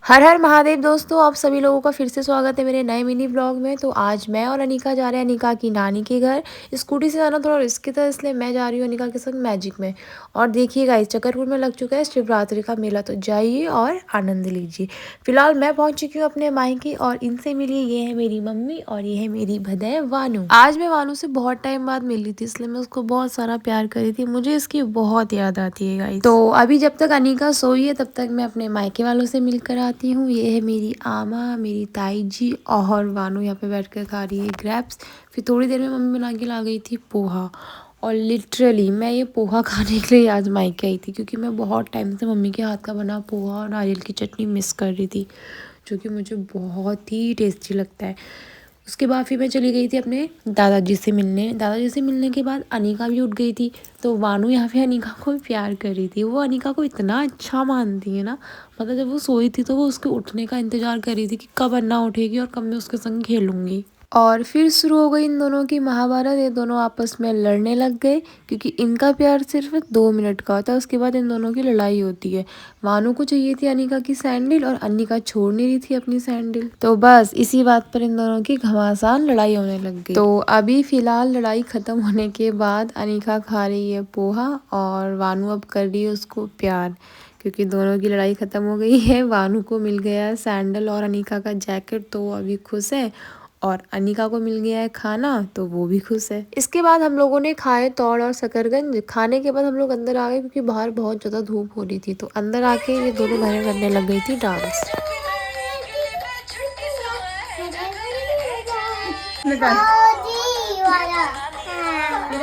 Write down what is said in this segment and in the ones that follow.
हर हर महादेव दोस्तों, आप सभी लोगों का फिर से स्वागत है मेरे नए मिनी ब्लॉग में। तो आज मैं और अनिका जा रहे हैं अनिका की नानी के घर। स्कूटी से जाना थोड़ा रिस्की था, इसलिए मैं जा रही हूँ अनिका के संग मैजिक में। और देखिएगा, इस चक्करपुर में लग चुका है शिवरात्रि का मेला, तो जाइए और आनंद लीजिए। फिलहाल मैं पहुंच चुकी हूँ अपने मायके और इनसे मिली। ये है मेरी मम्मी और ये है मेरी भदै वानू। आज मैं वानू से बहुत टाइम बाद मिली थी, इसलिए मैं उसको बहुत सारा प्यार करी थी। मुझे इसकी बहुत याद आती है गाइस। तो अभी जब तक अनिका सोई है तब तक मैं अपने मायके वालों से मिलकर आती हूँ। ये है मेरी आमा, मेरी ताई जी और वानू यहाँ पे बैठकर खा रही है ग्रैप्स। फिर थोड़ी देर में मम्मी बना के ला गई थी पोहा। और लिटरली मैं ये पोहा खाने के लिए आज मायके आई थी, क्योंकि मैं बहुत टाइम से मम्मी के हाथ का बना पोहा और नारियल की चटनी मिस कर रही थी, जो कि मुझे बहुत ही टेस्टी लगता है। उसके बाद फिर मैं चली गई थी अपने दादाजी से मिलने। दादाजी से मिलने के बाद अनिका भी उठ गई थी, तो वानू यहाँ पे अनिका को प्यार कर रही थी। वो अनिका को इतना अच्छा मानती है ना, मतलब जब वो सोई थी तो वो उसके उठने का इंतज़ार कर रही थी कि कब अन्ना उठेगी और कब मैं उसके संग खेलूँगी। और फिर शुरू हो गई इन दोनों की महाभारत। ये दोनों आपस में लड़ने लग गए, क्योंकि इनका प्यार सिर्फ 2 मिनट का होता है, उसके बाद इन दोनों की लड़ाई होती है। वानू को चाहिए थी अनिका की सैंडल और अनिका छोड़ नहीं रही थी अपनी सैंडल, तो बस इसी बात पर इन दोनों की घमासान लड़ाई होने लग गई। तो अभी फिलहाल लड़ाई खत्म होने के बाद अनिका खा रही है पोहा और वानू अब कर रही है उसको प्यार, क्योंकि दोनों की लड़ाई खत्म हो गई है। वानू को मिल गया है सैंडल और अनिका का जैकेट, तो वो अभी खुश है। और अनिका को मिल गया है खाना, तो वो भी खुश है। इसके बाद हम लोगों ने खाए तौड़ और शकरगंज। खाने के बाद हम लोग अंदर आ गए, क्योंकि बाहर बहुत ज़्यादा धूप हो रही थी। तो अंदर आके ये दोनों बहनें करने लग गई थी डांस।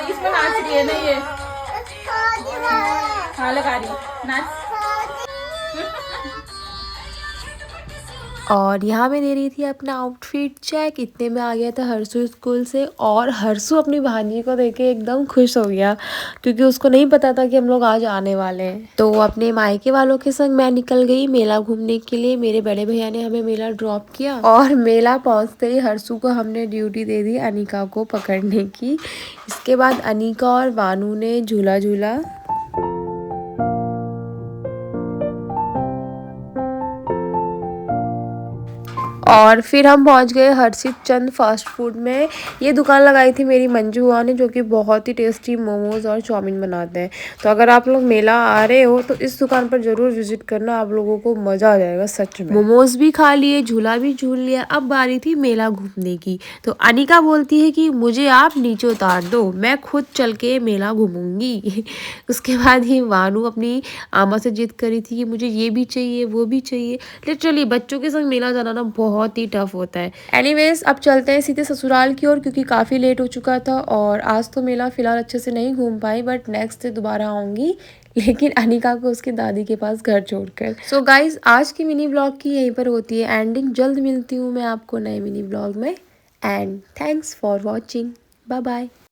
इसमें नाच रही है ना ये, हाँ लगा रही नाच। और यहाँ मैं दे रही थी अपना आउटफिट चेक। इतने में आ गया था हर्षु स्कूल से, और हर्षु अपनी भांजी को देख के एकदम खुश हो गया, क्योंकि उसको नहीं पता था कि हम लोग आज आने वाले हैं। तो अपने मायके वालों के संग मैं निकल गई मेला घूमने के लिए। मेरे बड़े भैया ने हमें मेला ड्रॉप किया, और मेला पहुँचते ही हर्षु को हमने ड्यूटी दे दी अनिका को पकड़ने की। इसके बाद अनिका और वानू ने झूला झूला। और फिर हम पहुंच गए हर्षित चंद फास्ट फूड में। ये दुकान लगाई थी मेरी मंजू हुआ ने, जो कि बहुत ही टेस्टी मोमोज और चाउमीन बनाते हैं। तो अगर आप लोग मेला आ रहे हो तो इस दुकान पर ज़रूर विजिट करना, आप लोगों को मज़ा आ जाएगा सच में। मोमोज भी खा लिए, झूला भी झूल लिया, अब बारी थी मेला घूमने की। तो अनिका बोलती है कि मुझे आप नीचे उतार दो, मैं खुद चल के मेला घूमूंगी। उसके बाद ही वानू अपनी आमा से जिद करी थी कि मुझे ये भी चाहिए वो भी चाहिए। लिटरली बच्चों के संग मेला जाना ना बहुत ही टफ होता है। एनीवेज, अब चलते हैं सीधे ससुराल की ओर, क्योंकि काफ़ी लेट हो चुका था। और आज तो मेला फिलहाल अच्छे से नहीं घूम पाई, बट नेक्स्ट से दोबारा आऊँगी, लेकिन अनिका को उसकी दादी के पास घर छोड़कर। सो गाइज, आज की मिनी ब्लॉग की यहीं पर होती है एंडिंग। जल्द मिलती हूँ मैं आपको नए मिनी ब्लॉग में, and thanks for watching. Bye bye.